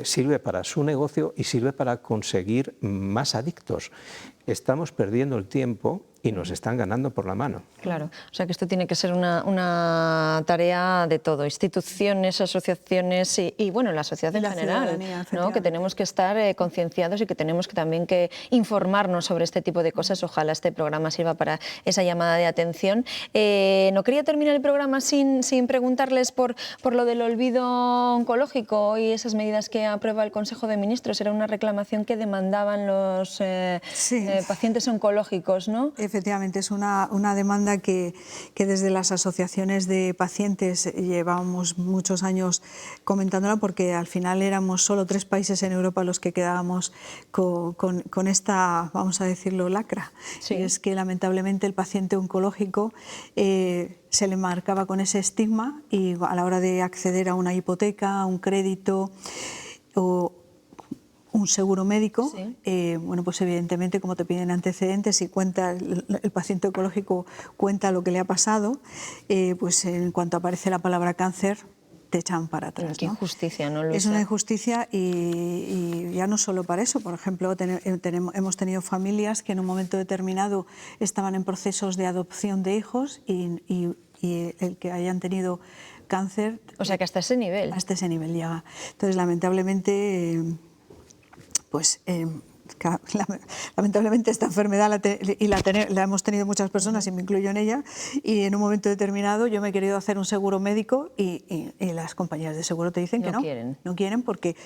sirve para su negocio y sirve para conseguir más adictos. Estamos perdiendo el tiempo y nos están ganando por la mano. Claro, o sea que esto tiene que ser una tarea de todo, instituciones, asociaciones y bueno, la sociedad en general, ¿no? Que tenemos que estar concienciados y que tenemos que también que informarnos sobre este tipo de cosas. Ojalá este programa sirva para esa llamada de atención. No quería terminar el programa sin preguntarles por lo del olvido oncológico y esas medidas que aprueba el Consejo de Ministros. Era una reclamación que demandaban los pacientes oncológicos, ¿no? Efectivamente, es una demanda que desde las asociaciones de pacientes llevábamos muchos años comentándola, porque al final éramos solo 3 países en Europa los que quedábamos con esta, vamos a decirlo, lacra. Sí. Y es que lamentablemente el paciente oncológico se le marcaba con ese estigma, y a la hora de acceder a una hipoteca, a un crédito o un seguro médico, bueno, pues evidentemente, como te piden antecedentes y cuenta el paciente oncológico cuenta lo que le ha pasado, pues en cuanto aparece la palabra cáncer te echan para atrás. Qué injusticia, ¿no? Es una injusticia, y ya no solo para eso. Por ejemplo, hemos tenido familias que en un momento determinado estaban en procesos de adopción de hijos y el que hayan tenido cáncer... O sea, que hasta ese nivel. Hasta ese nivel llega. Entonces, lamentablemente... lamentablemente esta enfermedad la hemos tenido muchas personas, y me incluyo en ella, y en un momento determinado yo me he querido hacer un seguro médico y las compañías de seguro te dicen que no quieren, porque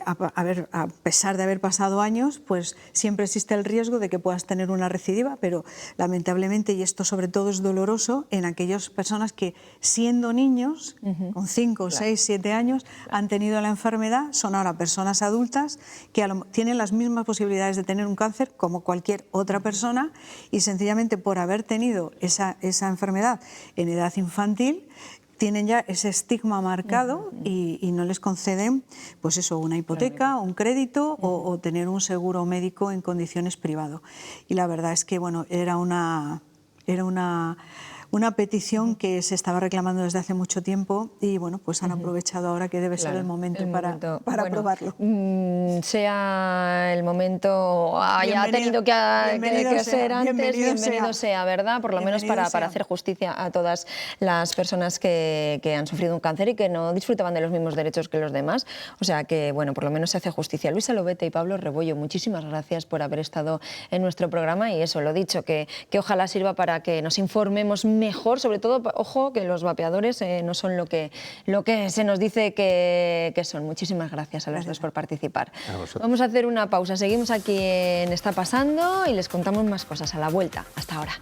a pesar de haber pasado años, pues siempre existe el riesgo de que puedas tener una recidiva, pero lamentablemente, y esto sobre todo es doloroso en aquellas personas que siendo niños, con 5, 6, 7 años, han tenido la enfermedad, son ahora personas adultas que tienen las mismas posibilidades de tener un cáncer como cualquier otra persona, y sencillamente por haber tenido esa enfermedad en edad infantil tienen ya ese estigma marcado y no les conceden, pues eso, una hipoteca, un crédito o tener un seguro médico en condiciones privado. Y la verdad es que, bueno, era una petición que se estaba reclamando desde hace mucho tiempo, y bueno, pues han aprovechado ahora que debe ser el momento para aprobarlo. Sea el momento, haya tenido que ser antes, bienvenido sea, ¿verdad? Por lo menos para hacer justicia a todas las personas que han sufrido un cáncer y que no disfrutaban de los mismos derechos que los demás. O sea que, bueno, por lo menos se hace justicia. Luisa Lobete y Pablo Rebollo, muchísimas gracias por haber estado en nuestro programa, y eso, lo dicho, que ojalá sirva para que nos informemos mejor, sobre todo, ojo, que los vapeadores no son lo que se nos dice que son. Muchísimas gracias a los dos por participar. Vamos a hacer una pausa, seguimos aquí en Está Pasando y les contamos más cosas a la vuelta. Hasta ahora.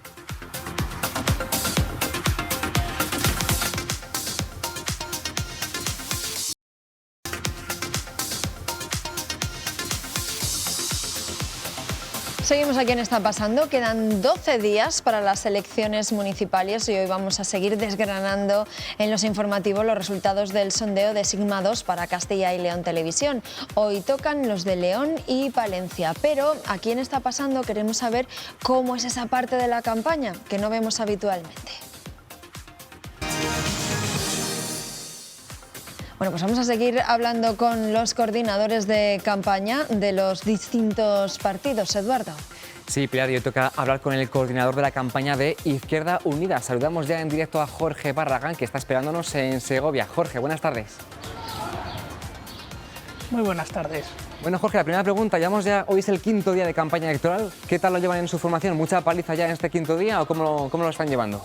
Seguimos aquí en Está Pasando. Quedan 12 días para las elecciones municipales y hoy vamos a seguir desgranando en los informativos los resultados del sondeo de Sigma 2 para Castilla y León Televisión. Hoy tocan los de León y Palencia, pero aquí en Está Pasando queremos saber cómo es esa parte de la campaña que no vemos habitualmente. Bueno, pues vamos a seguir hablando con los coordinadores de campaña de los distintos partidos. Eduardo. Sí, Pilar, y hoy toca hablar con el coordinador de la campaña de Izquierda Unida. Saludamos ya en directo a Jorge Barragán, que está esperándonos en Segovia. Jorge, buenas tardes. Muy buenas tardes. Bueno, Jorge, la primera pregunta, hoy es el quinto día de campaña electoral. ¿Qué tal lo llevan en su formación? ¿Mucha paliza ya en este quinto día o cómo lo están llevando?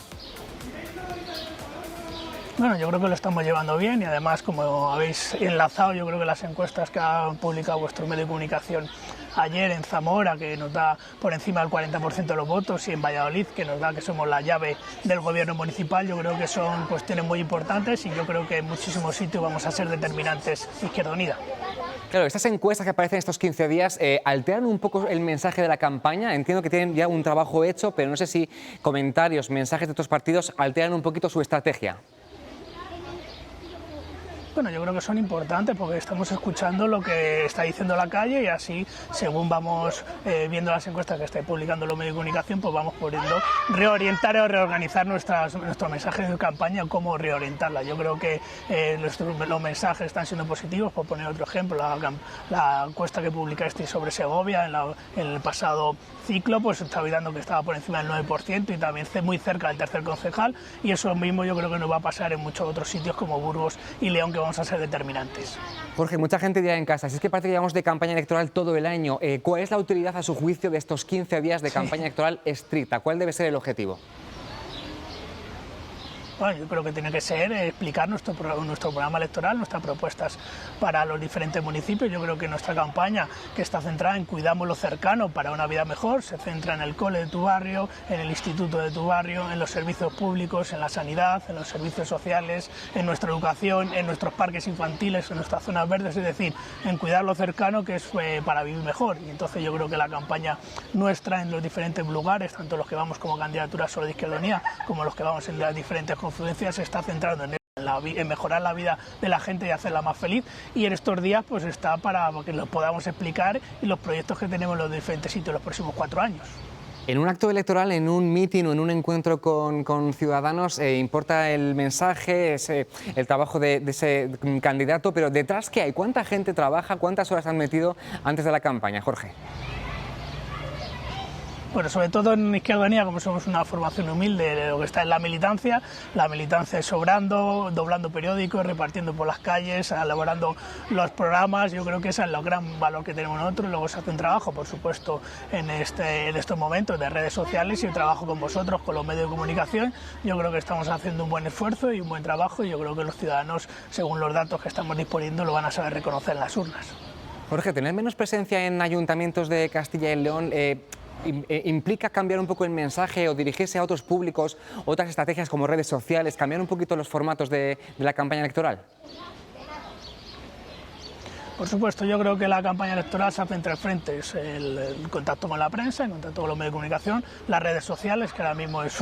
Bueno, yo creo que lo estamos llevando bien y además, como habéis enlazado, yo creo que las encuestas que ha publicado vuestro medio de comunicación ayer en Zamora, que nos da por encima del 40% de los votos, y en Valladolid, que nos da que somos la llave del gobierno municipal, yo creo que son cuestiones muy importantes y yo creo que en muchísimos sitios vamos a ser determinantes Izquierda Unida. Claro, estas encuestas que aparecen estos 15 días alteran un poco el mensaje de la campaña. Entiendo que tienen ya un trabajo hecho, pero no sé si comentarios, mensajes de otros partidos alteran un poquito su estrategia. Bueno, yo creo que son importantes porque estamos escuchando lo que está diciendo la calle y así, según vamos viendo las encuestas que está publicando los medios de comunicación, pues vamos pudiendo reorientar o reorganizar nuestros mensajes de campaña, cómo reorientarla. Yo creo que los mensajes están siendo positivos. Por poner otro ejemplo, la encuesta que publicasteis sobre Segovia en el pasado ciclo, pues estaba dando que estaba por encima del 9% y también muy cerca del tercer concejal, y eso mismo yo creo que nos va a pasar en muchos otros sitios como Burgos y León, que vamos a ser determinantes. Jorge, mucha gente dirá en casa, si es que parece que llevamos de campaña electoral todo el año, ¿cuál es la utilidad a su juicio de estos 15 días de campaña electoral estricta? ¿Cuál debe ser el objetivo? Bueno, yo creo que tiene que ser explicar nuestro programa electoral, nuestras propuestas para los diferentes municipios. Yo creo que nuestra campaña, que está centrada en cuidamos lo cercano para una vida mejor, se centra en el cole de tu barrio, en el instituto de tu barrio, en los servicios públicos, en la sanidad, en los servicios sociales, en nuestra educación, en nuestros parques infantiles, en nuestras zonas verdes, es decir, en cuidar lo cercano, que es para vivir mejor. Y entonces yo creo que la campaña nuestra en los diferentes lugares, tanto los que vamos como candidaturas solo de Izquierda Unida, como los que vamos en las diferentes confluencia, se está centrando en mejorar la vida de la gente y hacerla más feliz, y en estos días pues está para que lo podamos explicar y los proyectos que tenemos en los diferentes sitios en los próximos 4 años. En un acto electoral, en un mitin o en un encuentro con ciudadanos, importa el mensaje, el trabajo de ese candidato, pero detrás, ¿qué hay? ¿Cuánta gente trabaja? ¿Cuántas horas han metido antes de la campaña, Jorge? Bueno, sobre todo en Izquierda Unida, como somos una formación humilde, de lo que está en la militancia es sobrando, doblando periódicos, repartiendo por las calles, elaborando los programas. Yo creo que ese es el gran valor que tenemos nosotros. Luego se hace un trabajo, por supuesto, en estos momentos de redes sociales y el trabajo con vosotros, con los medios de comunicación. Yo creo que estamos haciendo un buen esfuerzo y un buen trabajo, y yo creo que los ciudadanos, según los datos que estamos disponiendo, lo van a saber reconocer en las urnas. Jorge, tener menos presencia en ayuntamientos de Castilla y León ¿implica cambiar un poco el mensaje o dirigirse a otros públicos, otras estrategias como redes sociales, cambiar un poquito los formatos de la campaña electoral? Por supuesto, yo creo que la campaña electoral se hace en 3 frentes: el contacto con la prensa, el contacto con los medios de comunicación, las redes sociales, que ahora mismo es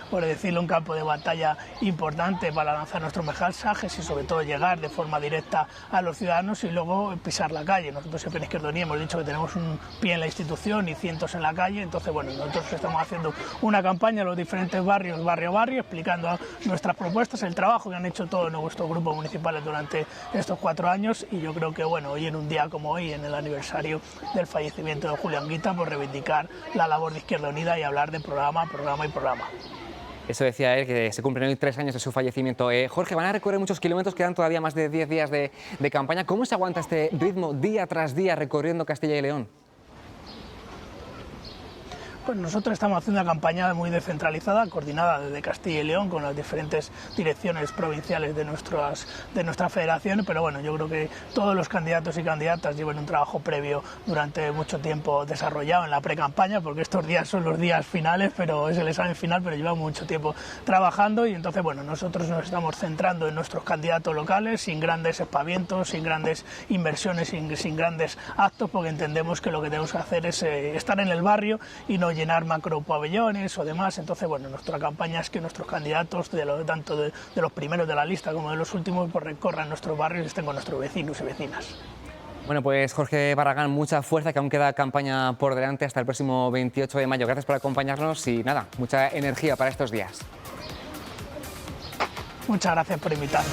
por decirlo, un campo de batalla importante para lanzar nuestros mensajes y sobre todo llegar de forma directa a los ciudadanos, y luego pisar la calle. Nosotros siempre en Izquierda Unida hemos dicho que tenemos un pie en la institución y cientos en la calle, entonces bueno, nosotros estamos haciendo una campaña en los diferentes barrios, barrio a barrio, explicando nuestras propuestas, el trabajo que han hecho todos nuestros grupos municipales durante estos 4 años, y yo creo que bueno, hoy en un día como hoy, en el aniversario del fallecimiento de Julio Anguita, por reivindicar la labor de Izquierda Unida y hablar de programa y programa. Eso decía él, que se cumplen hoy 3 años de su fallecimiento. Jorge, van a recorrer muchos kilómetros, quedan todavía más de 10 días de campaña. ¿Cómo se aguanta este ritmo día tras día recorriendo Castilla y León? Pues nosotros estamos haciendo una campaña muy descentralizada, coordinada desde Castilla y León con las diferentes direcciones provinciales de nuestra federación, pero bueno, yo creo que todos los candidatos y candidatas llevan un trabajo previo durante mucho tiempo desarrollado en la pre-campaña, porque estos días son los días finales, pero es el examen final, pero llevamos mucho tiempo trabajando y entonces, bueno, nosotros nos estamos centrando en nuestros candidatos locales, sin grandes espavientos, sin grandes inversiones, sin grandes actos, porque entendemos que lo que tenemos que hacer es estar en el barrio y no llenar macro pabellones o demás. Entonces, bueno, nuestra campaña es que nuestros candidatos, tanto de los primeros de la lista como de los últimos, pues recorran nuestros barrios y estén con nuestros vecinos y vecinas. Bueno, pues Jorge Barragán, mucha fuerza, que aún queda campaña por delante hasta el próximo 28 de mayo. Gracias por acompañarnos y nada, mucha energía para estos días. Muchas gracias por invitarnos.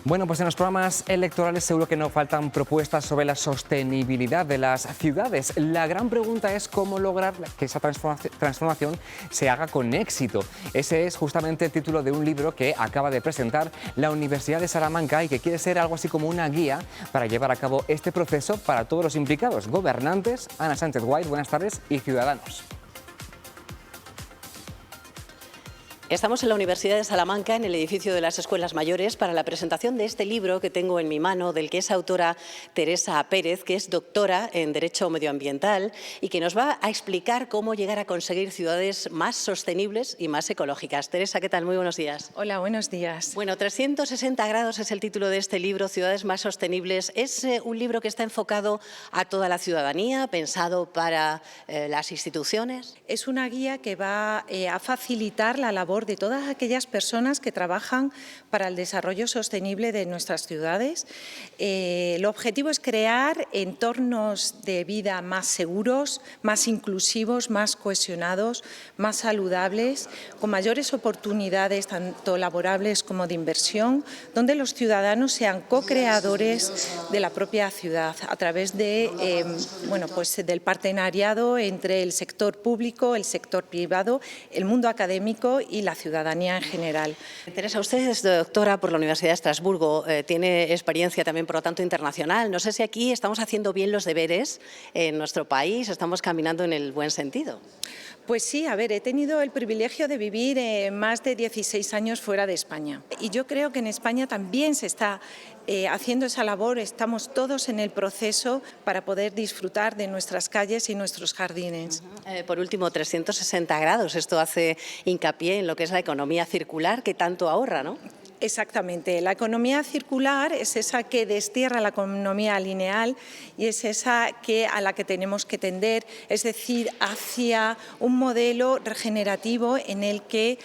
Bueno, pues en los programas electorales seguro que no faltan propuestas sobre la sostenibilidad de las ciudades. La gran pregunta es cómo lograr que esa transformación se haga con éxito. Ese es justamente el título de un libro que acaba de presentar la Universidad de Salamanca y que quiere ser algo así como una guía para llevar a cabo este proceso para todos los implicados, gobernantes, Ana Sánchez White, buenas tardes, y ciudadanos. Estamos en la Universidad de Salamanca, en el edificio de las Escuelas Mayores, para la presentación de este libro que tengo en mi mano, del que es autora Teresa Pérez, que es doctora en Derecho Medioambiental y que nos va a explicar cómo llegar a conseguir ciudades más sostenibles y más ecológicas. Teresa, ¿qué tal? Muy buenos días. Hola, buenos días. Bueno, 360 grados es el título de este libro, Ciudades más sostenibles. Es un libro que está enfocado a toda la ciudadanía, pensado para las instituciones. Es una guía que va a facilitar la labor de todas aquellas personas que trabajan para el desarrollo sostenible de nuestras ciudades. El objetivo es crear entornos de vida más seguros, más inclusivos, más cohesionados, más saludables, con mayores oportunidades tanto laborables como de inversión, donde los ciudadanos sean co-creadores de la propia ciudad a través de, del partenariado entre el sector público, el sector privado, el mundo académico y la ciudadanía en general. Teresa, usted es doctora por la Universidad de Estrasburgo, tiene experiencia también, por lo tanto, internacional. No sé si aquí estamos haciendo bien los deberes en nuestro país, estamos caminando en el buen sentido. Pues sí, a ver, he tenido el privilegio de vivir más de 16 años fuera de España y yo creo que en España también se está haciendo esa labor, estamos todos en el proceso para poder disfrutar de nuestras calles y nuestros jardines. Por último, 360 grados, esto hace hincapié en lo que es la economía circular, que tanto ahorra, ¿no? Exactamente. La economía circular es esa que destierra la economía lineal y es esa a la que tenemos que tender, es decir, hacia un modelo regenerativo en el que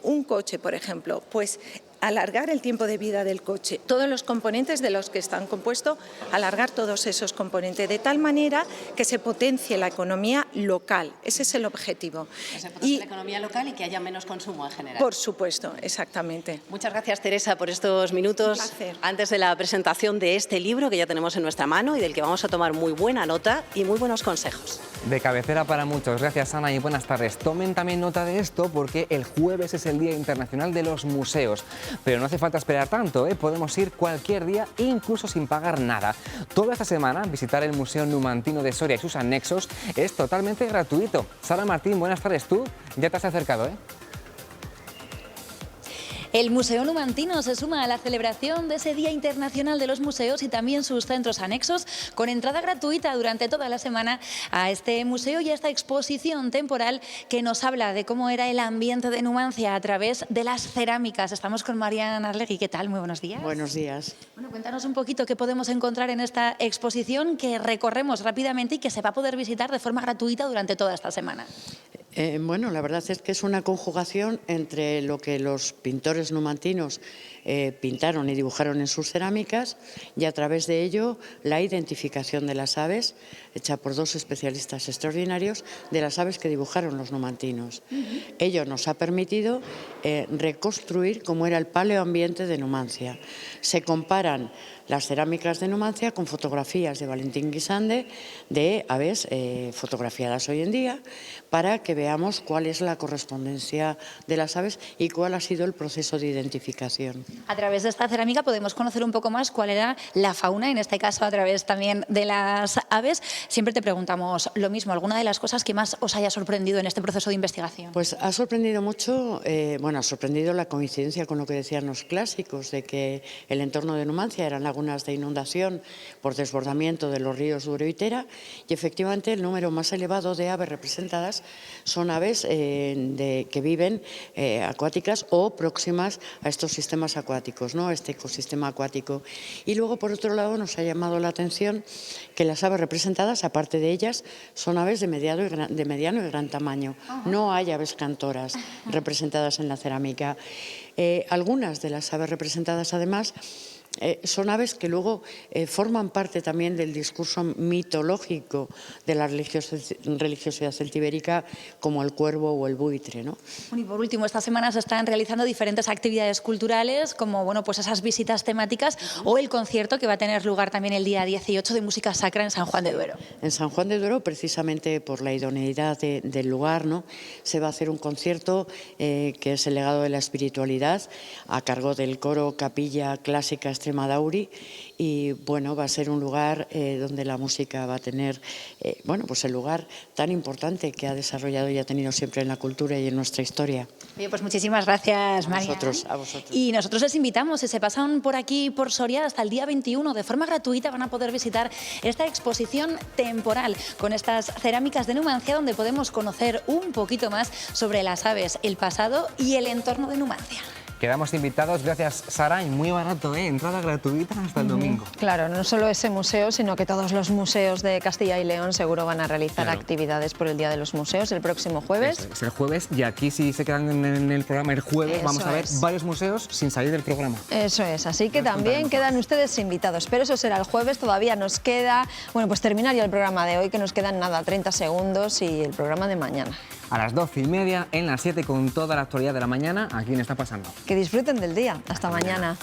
un coche, por ejemplo, pues alargar el tiempo de vida del coche, todos los componentes de los que están compuestos, alargar todos esos componentes, de tal manera que se potencie la economía local. Ese es el objetivo. Que se potencie la economía local y que haya menos consumo en general. Por supuesto, exactamente. Muchas gracias, Teresa, por estos minutos antes de la presentación de este libro que ya tenemos en nuestra mano y del que vamos a tomar muy buena nota y muy buenos consejos. De cabecera para muchos. Gracias, Ana, y buenas tardes. Tomen también nota de esto porque el jueves es el Día Internacional de los Museos. Pero no hace falta esperar tanto, ¿eh? Podemos ir cualquier día, incluso sin pagar nada. Toda esta semana visitar el Museo Numantino de Soria y sus anexos es totalmente gratuito. Sara Martín, buenas tardes. Tú ya te has acercado, ¿eh? El Museo Numantino se suma a la celebración de ese Día Internacional de los Museos y también sus centros anexos, con entrada gratuita durante toda la semana a este museo y a esta exposición temporal que nos habla de cómo era el ambiente de Numancia a través de las cerámicas. Estamos con Mariana Arlegui. ¿Qué tal? Muy buenos días. Buenos días. Bueno, cuéntanos un poquito qué podemos encontrar en esta exposición que recorremos rápidamente y que se va a poder visitar de forma gratuita durante toda esta semana. Bueno, la verdad es que es una conjugación entre lo que los pintores numantinos pintaron y dibujaron en sus cerámicas y a través de ello la identificación de las aves, hecha por dos especialistas extraordinarios, de las aves que dibujaron los numantinos. Ello nos ha permitido reconstruir cómo era el paleoambiente de Numancia. Se comparan las cerámicas de Numancia con fotografías de Valentín Guisande de aves fotografiadas hoy en día para que veamos cuál es la correspondencia de las aves y cuál ha sido el proceso de identificación. A través de esta cerámica podemos conocer un poco más cuál era la fauna, en este caso a través también de las aves. Siempre te preguntamos lo mismo, ¿alguna de las cosas que más os haya sorprendido en este proceso de investigación? Pues ha sorprendido mucho, ha sorprendido la coincidencia con lo que decían los clásicos, de que el entorno de Numancia eran lagunas de inundación por desbordamiento de los ríos Duero y Tera, y efectivamente el número más elevado de aves representadas son aves que viven acuáticas o próximas a estos sistemas acuáticos, ¿no? Este ecosistema acuático. Y luego, por otro lado, nos ha llamado la atención que las aves representadas, aparte de ellas, son aves de mediano y gran tamaño. No hay aves cantoras representadas en la cerámica. Algunas de las aves representadas, además, son aves que luego forman parte también del discurso mitológico de la religiosidad celtibérica, como el cuervo o el buitre, ¿no? Bueno, y por último, esta semana se están realizando diferentes actividades culturales, como pues esas visitas temáticas o el concierto que va a tener lugar también el día 18 de música sacra en San Juan de Duero. En San Juan de Duero, precisamente por la idoneidad del lugar, ¿no?, se va a hacer un concierto que es el legado de la espiritualidad, a cargo del coro Capilla Clásica Extremadauri, y bueno, va a ser un lugar donde la música va a tener pues el lugar tan importante que ha desarrollado y ha tenido siempre en la cultura y en nuestra historia. Oye, pues muchísimas gracias, María. A vosotros. Y nosotros les invitamos, si se pasan por aquí, por Soria, hasta el día 21, de forma gratuita van a poder visitar esta exposición temporal con estas cerámicas de Numancia, donde podemos conocer un poquito más sobre las aves, el pasado y el entorno de Numancia. Quedamos invitados, gracias Sara, y muy barato, entrada gratuita hasta el domingo. Claro, no solo ese museo, sino que todos los museos de Castilla y León seguro van a realizar actividades por el Día de los Museos el próximo jueves. Es el jueves, y aquí si se quedan en el programa el jueves vamos a ver varios museos sin salir del programa. Eso es, así que también quedan ustedes invitados, pero eso será el jueves, todavía nos queda, pues terminar ya el programa de hoy, que nos quedan 30 segundos, y el programa de mañana. A las 12:30, en las 7, con toda la actualidad de la mañana, aquí en Está Pasando. Que disfruten del día. Hasta mañana.